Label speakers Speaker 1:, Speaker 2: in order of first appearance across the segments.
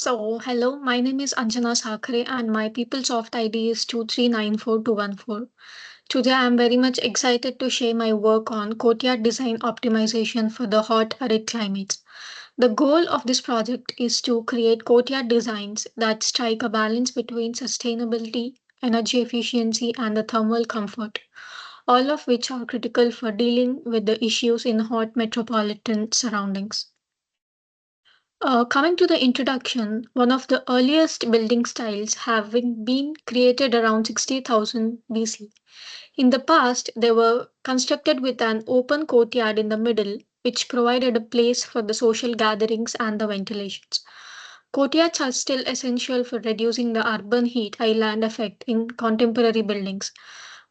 Speaker 1: Hello, my name is Anjana Sakhare and my PeopleSoft ID is 2394214. Today, I am very much excited to share my work on courtyard design optimization for the hot, arid climates. The goal of this project is to create courtyard designs that strike a balance between sustainability, energy efficiency, and the thermal comfort, all of which are critical for dealing with the issues in hot metropolitan surroundings. Coming to the introduction, one of the earliest building styles having been created around 60,000 BC. In the past, they were constructed with an open courtyard in the middle, which provided a place for the social gatherings and the ventilations. Courtyards are still essential for reducing the urban heat island effect in contemporary buildings.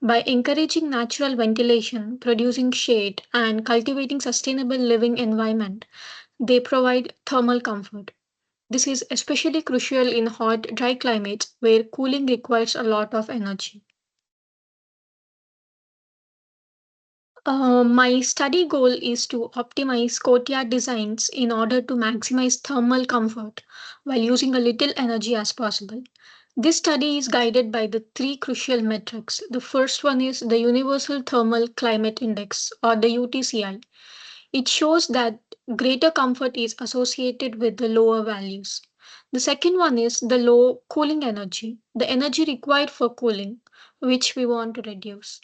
Speaker 1: By encouraging natural ventilation, producing shade, and cultivating sustainable living environment, they provide thermal comfort. This is especially crucial in hot, dry climates where cooling requires a lot of energy. My study goal is to optimize courtyard designs in order to maximize thermal comfort while using a little energy as possible. This study is guided by the three crucial metrics. The first one is the Universal Thermal Climate Index, or the UTCI. It shows that greater comfort is associated with the lower values. The second one is the low cooling energy, the energy required for cooling, which we want to reduce.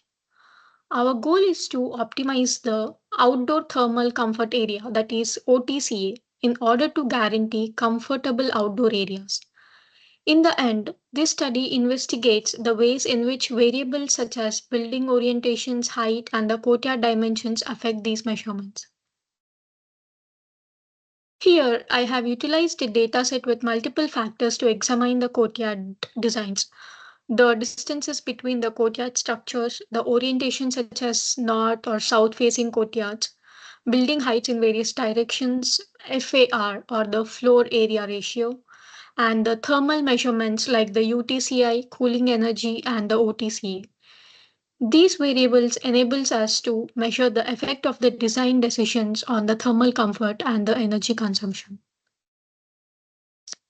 Speaker 1: Our goal is to optimize the outdoor thermal comfort area, that is OTCA, in order to guarantee comfortable outdoor areas. In the end, this study investigates the ways in which variables such as building orientations, height, and the courtyard dimensions affect these measurements. Here, I have utilized a dataset with multiple factors to examine the courtyard designs. The distances between the courtyard structures, the orientation such as north or south facing courtyards, building heights in various directions, FAR or the floor area ratio, and the thermal measurements like the UTCI, cooling energy, and the OTCA. These variables enables us to measure the effect of the design decisions on the thermal comfort and the energy consumption.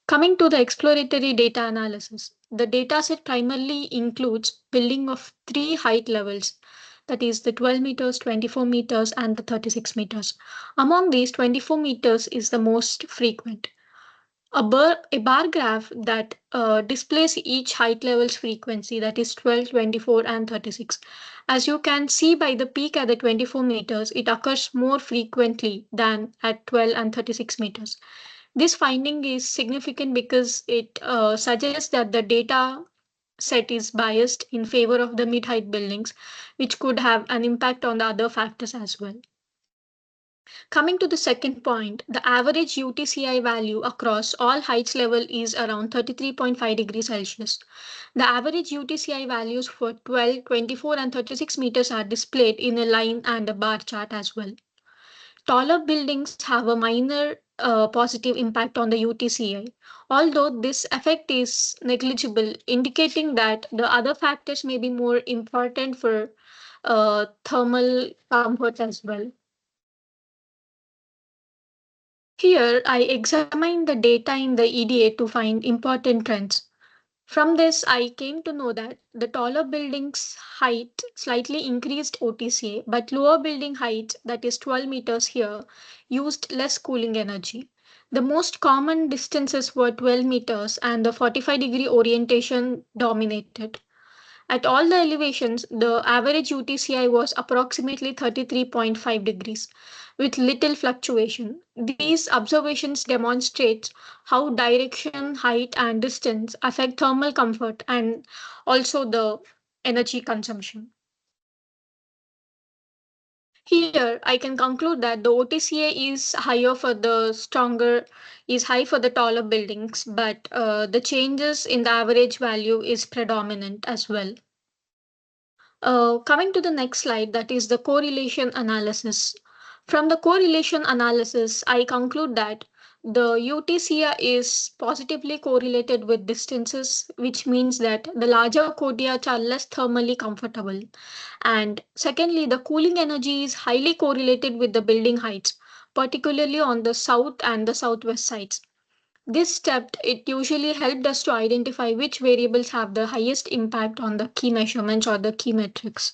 Speaker 1: Coming to the exploratory data analysis, the dataset primarily includes building of three height levels, that is the 12 meters, 24 meters, and the 36 meters. Among these, 24 meters is the most frequent. A bar graph that displays each height level's frequency, that is 12, 24, and 36. As you can see by the peak at the 24 meters, it occurs more frequently than at 12 and 36 meters. This finding is significant because it suggests that the data set is biased in favor of the mid height buildings, which could have an impact on the other factors as well. Coming to the second point, the average UTCI value across all heights level is around 33.5 degrees Celsius. The average UTCI values for 12, 24, and 36 meters are displayed in a line and a bar chart as well. Taller buildings have a minor positive impact on the UTCI, although this effect is negligible, indicating that the other factors may be more important for thermal comfort as well. Here, I examined the data in the EDA to find important trends. From this, I came to know that the taller buildings' height slightly increased OTCA, but lower building heights, that is 12 meters here, used less cooling energy. The most common distances were 12 meters and the 45-degree orientation dominated. At all the elevations, the average UTCI was approximately 33.5 degrees, with little fluctuation. These observations demonstrate how direction, height, and distance affect thermal comfort and also the energy consumption. Here, I can conclude that the OTCA is high for the taller buildings, but the changes in the average value is predominant as well. Coming to the next slide, that is the correlation analysis. From the correlation analysis, I conclude that the UTCA is positively correlated with distances, which means that the larger courtyards are less thermally comfortable. And secondly, the cooling energy is highly correlated with the building heights, particularly on the south and the southwest sides. This step it usually helped us to identify which variables have the highest impact on the key measurements or the key metrics.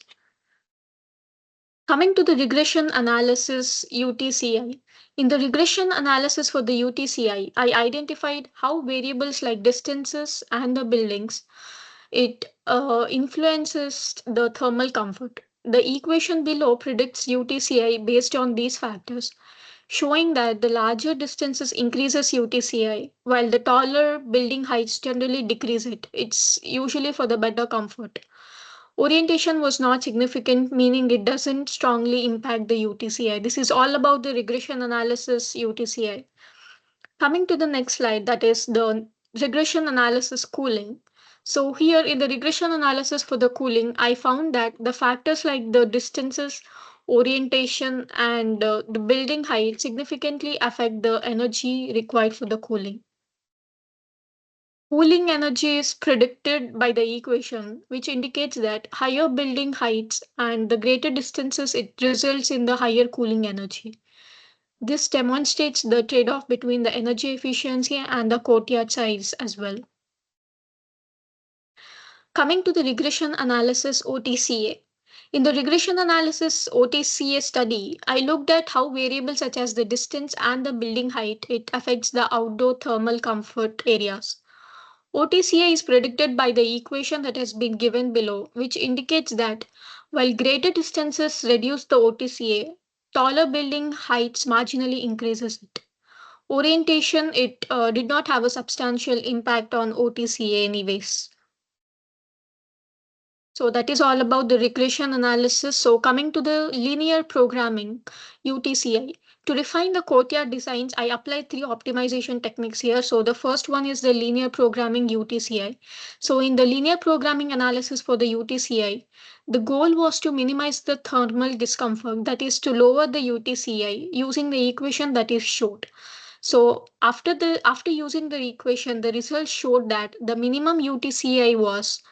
Speaker 1: Coming to the regression analysis UTCI. In the regression analysis for the UTCI, I identified how variables like distances and the buildings it influences the thermal comfort. The equation below predicts UTCI based on these factors, showing that the larger distances increases UTCI while the taller building heights generally decrease it. It's usually for the better comfort. Orientation was not significant, meaning it doesn't strongly impact the UTCI. This is all about the regression analysis UTCI. Coming to the next slide, that is the regression analysis cooling. So here in the regression analysis for the cooling, I found that the factors like the distances, orientation, and the building height significantly affect the energy required for the cooling. Cooling energy is predicted by the equation, which indicates that higher building heights and the greater distances it results in the higher cooling energy. This demonstrates the trade off between the energy efficiency and the courtyard size as well. Coming to the regression analysis OTCA. In the regression analysis OTCA study, I looked at how variables such as the distance and the building height it affects the outdoor thermal comfort areas. OTCA is predicted by the equation that has been given below, which indicates that while greater distances reduce the OTCA, taller building heights marginally increases it. Orientation it did not have a substantial impact on OTCA anyways. So that is all about the regression analysis. So coming to the linear programming, UTCI. To refine the courtyard designs, I applied three optimization techniques here. So the first one is the linear programming UTCI. So in the linear programming analysis for the UTCI, the goal was to minimize the thermal discomfort, that is to lower the UTCI using the equation that is showed. So after using the equation, the results showed that the minimum UTCI was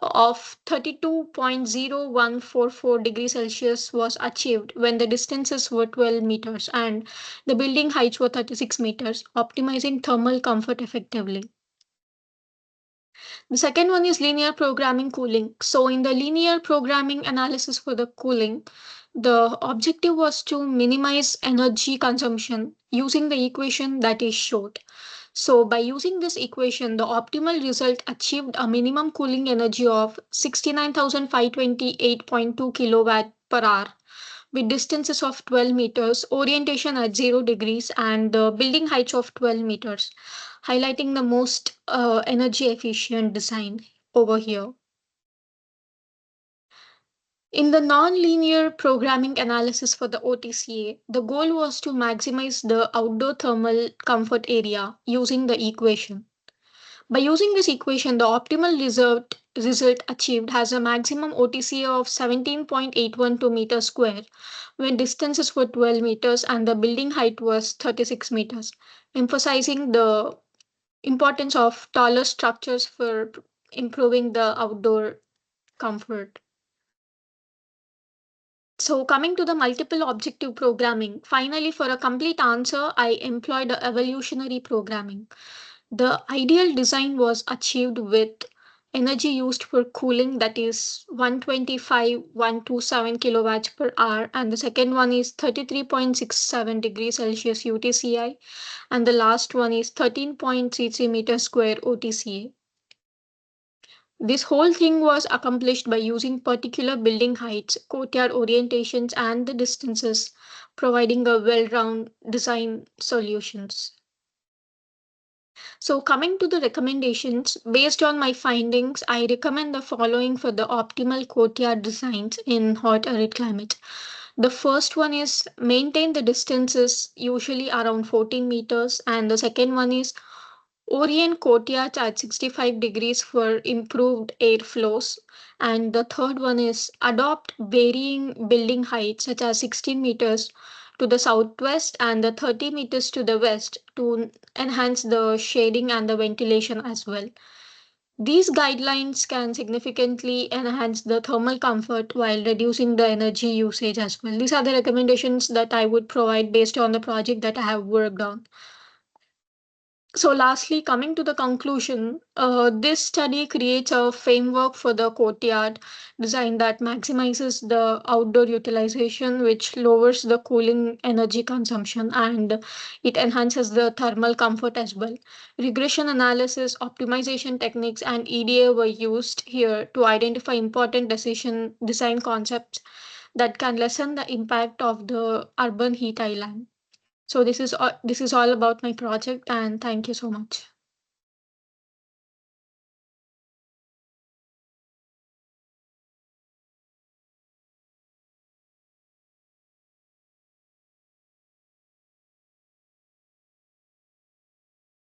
Speaker 1: of 32.0144 degrees Celsius was achieved when the distances were 12 meters and the building heights were 36 meters, optimizing thermal comfort effectively. The second one is linear programming cooling. So, in the linear programming analysis for the cooling, the objective was to minimize energy consumption using the equation that is showed. So, by using this equation, the optimal result achieved a minimum cooling energy of 69,528.2 kilowatt per hour with distances of 12 meters, orientation at 0 degrees, and the building heights of 12 meters, highlighting the most energy efficient design over here. In the non-linear programming analysis for the OTCA, the goal was to maximize the outdoor thermal comfort area using the equation. By using this equation, the optimal result achieved has a maximum OTCA of 17.812 meters square when distances were 12 meters and the building height was 36 meters, emphasizing the importance of taller structures for improving the outdoor comfort. So, coming to the multiple objective programming, finally, for a complete answer, I employed a evolutionary programming. The ideal design was achieved with energy used for cooling that is 127 kilowatts per hour, and the second one is 33.67 degrees Celsius UTCI, and the last one is 13.33 meters square OTCA. This whole thing was accomplished by using particular building heights, courtyard orientations, and the distances, providing a well rounded design solutions. So, coming to the recommendations, based on my findings, I recommend the following for the optimal courtyard designs in hot arid climate. The first one is maintain the distances, usually around 14 meters, and the second one is orient courtyards at 65 degrees for improved airflows. And the third one is adopt varying building heights, such as 16 meters to the southwest and the 30 meters to the west to enhance the shading and the ventilation as well. These guidelines can significantly enhance the thermal comfort while reducing the energy usage as well. These are the recommendations that I would provide based on the project that I have worked on. So, lastly, coming to the conclusion, this study creates a framework for the courtyard design that maximizes the outdoor utilization, which lowers the cooling energy consumption and it enhances the thermal comfort as well. Regression analysis, optimization techniques, and EDA were used here to identify important decision design concepts that can lessen the impact of the urban heat island. So this is all about my project and thank you so much.